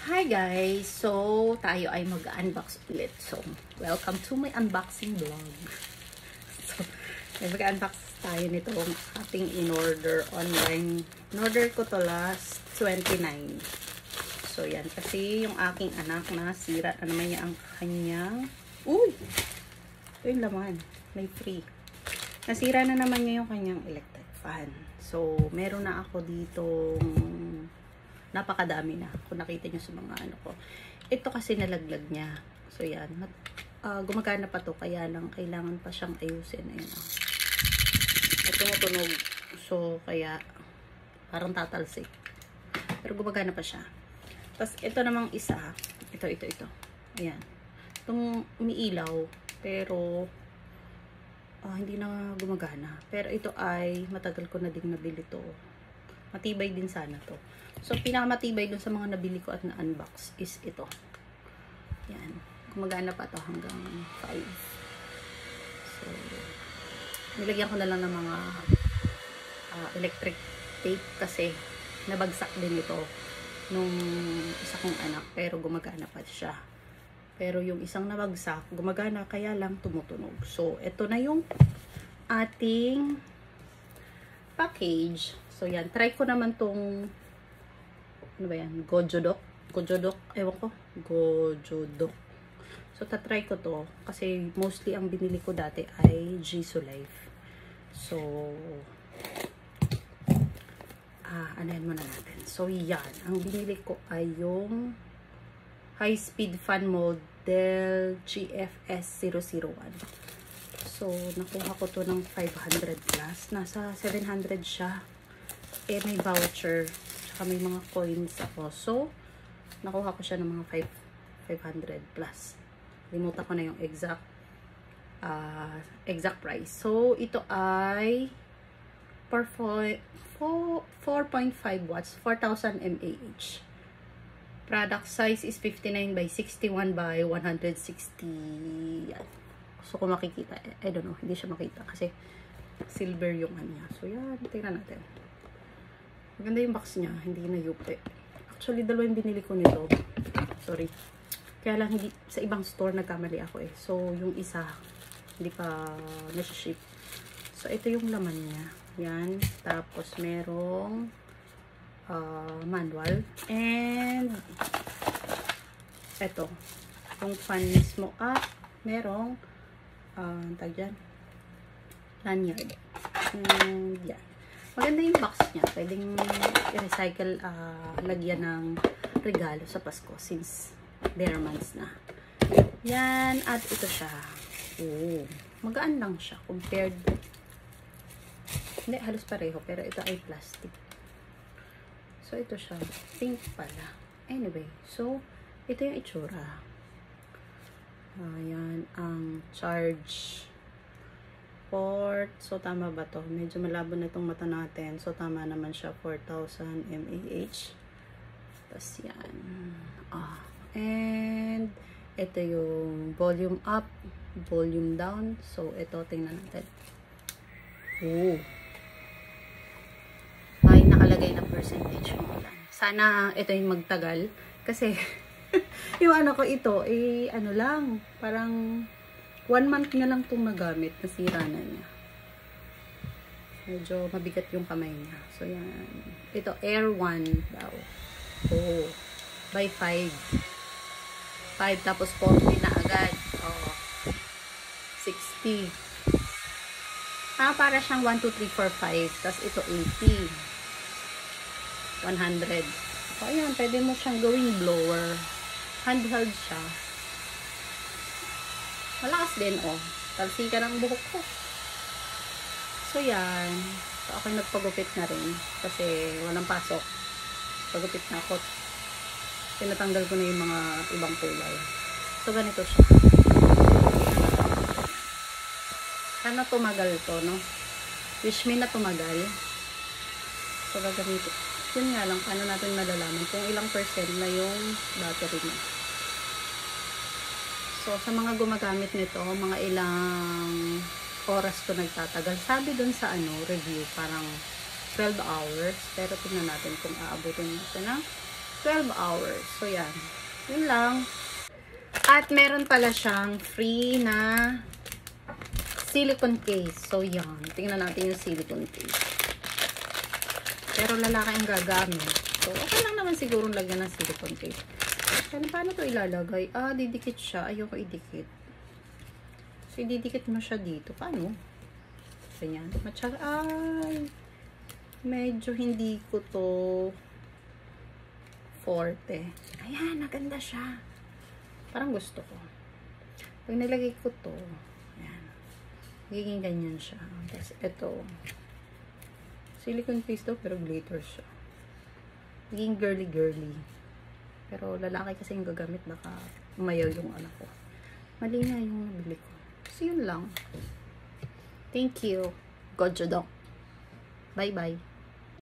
Hi guys! So, tayo ay mag-unbox ulit. So, welcome to my unboxing vlog. So, mag-unbox tayo nitong ating in-order online. In-order ko to last 29. So, yan. Kasi yung aking anak na sira na naman niya ang kanyang... Uy! Ito yung laman. May free. Nasira na naman niya yung kanyang electric fan. So, meron na ako ditong... napakadami na. Kung nakita nyo sa mga ano ko. Ito kasi nalaglag niya. So, yan. Gumagana pa to. Kaya lang, kailangan pa siyang ayusin. Ayan. Ito tumutunog. So, kaya, parang tatalsik. Pero gumagana pa siya. Tapos, ito namang isa. Ito. Ayan. Itong umiilaw. Pero, hindi na gumagana. Pero ito ay, matagal ko na din nabili to. Matibay din sana to. So, pinakamatibay dun sa mga nabili ko at na-unbox is ito. Yan. Gumagana pa to hanggang 5. So, nilagyan ko na lang ng mga electric tape kasi nabagsak din ito nung isa kong anak. Pero gumagana pa siya. Pero yung isang nabagsak, gumagana kaya lang tumutunog. So, ito na yung ating package. So, yan. Try ko naman tong ano ba yan? Gojodok. Ewan ko. Gojodok. So, tatry ko to. Kasi, mostly ang binili ko dati ay Jisoo Life. So, anahin muna natin. So, yan. Ang binili ko ay yung high speed fan model GFS 001. So, nakuha ko to ng 500 plus. Nasa 700 siya. Eh, may voucher. Tsaka may mga coins ako. So, nakuha ko siya ng mga 500 plus. Limutan ko na yung exact price. So, ito ay 4.5 watts, 4,000 mAh. Product size is 59 by 61 by 160. Yan. So, kung makikita, I don't know, hindi siya makita kasi silver yung kanya. So, yan, tingnan natin. Maganda yung box niya, hindi na yupe. Actually, dalawa yung binili ko nito. Sorry. Kaya lang, hindi, sa ibang store nagkamali ako eh. So, yung isa, hindi pa nasa-ship. So, ito yung laman niya. Yan. Tapos, merong manual. And, ito. Yung fan mismo. Merong tag dyan. Lanyard. And, yan. Maganda yung box niya. Pwedeng i-recycle, lagyan ng regalo sa Pasko since bare months na. Yan. At ito siya. Oh, magaan lang siya compared. Hindi, halos pareho. Pero ito ay plastic. So, ito siya. Pink pala. Anyway. So, ito yung itsura. Ayan. Ang charge port. So, tama ba to? Medyo malabo na itong mata natin. So, tama naman siya. 4,000 mAh. Tapos, yan. And, ito yung volume up, volume down. So, ito, tingnan natin. Oh. May nakalagay na percentage kung ulan. Sana, ito yung magtagal. Kasi, yung ano ko ito, ano lang, parang 1 month niya lang itong nagamit. Nasira na niya. Medyo mabigat yung kamay niya. So, yan. Ito, Air 1 daw. Oh. By 5. 5 tapos 40 na agad. Oh. 60. Para siyang 1, 2, 3, 4, 5. Tapos ito, 80. 100. So, ayan. Pwede mo siyang gawing blower. Handheld siya. Malakas din, oh. Talsika ng buhok ko. So, yan. So, ako nagpagupit na rin. Kasi walang pasok. Pagupit na ako. Tinatanggal ko na yung mga ibang kulay. So, ganito siya. Sana tumagal to, no? Wish me na tumagal. So, gagamit. Yun nga lang, paano natin malalaman kung ilang percent na yung battery niya. So, sa mga gumagamit nito, mga ilang oras to nagtatagal. Sabi dun sa review, parang 12 hours. Pero tingnan natin kung aabutin natin ng 12 hours. So, yan. Yun lang. At meron pala siyang free na silicone case. So, yan. Tingnan natin yung silicone case. Pero lalaki ang gagamit. So, okay lang naman siguro lagyan ng silicone case. Kaya paano to ilalagay? Ah, didikit siya. Ayoko idikit. So, ididikit mo siya dito. Paano? Ganyan. Matsyag. Ay, medyo hindi ko to forte. Ayan, maganda siya. Parang gusto ko. Pag nilagay ko to, ayan, magiging ganyan siya. Tapos, ito, silicone face to, pero glitter siya. Magiging girly-girly. Pero lalaki kasi yung gagamit, baka umayaw yung anak ko. Mali na yung nabili ko. So, yun lang. Thank you. Gojo dong. Bye-bye.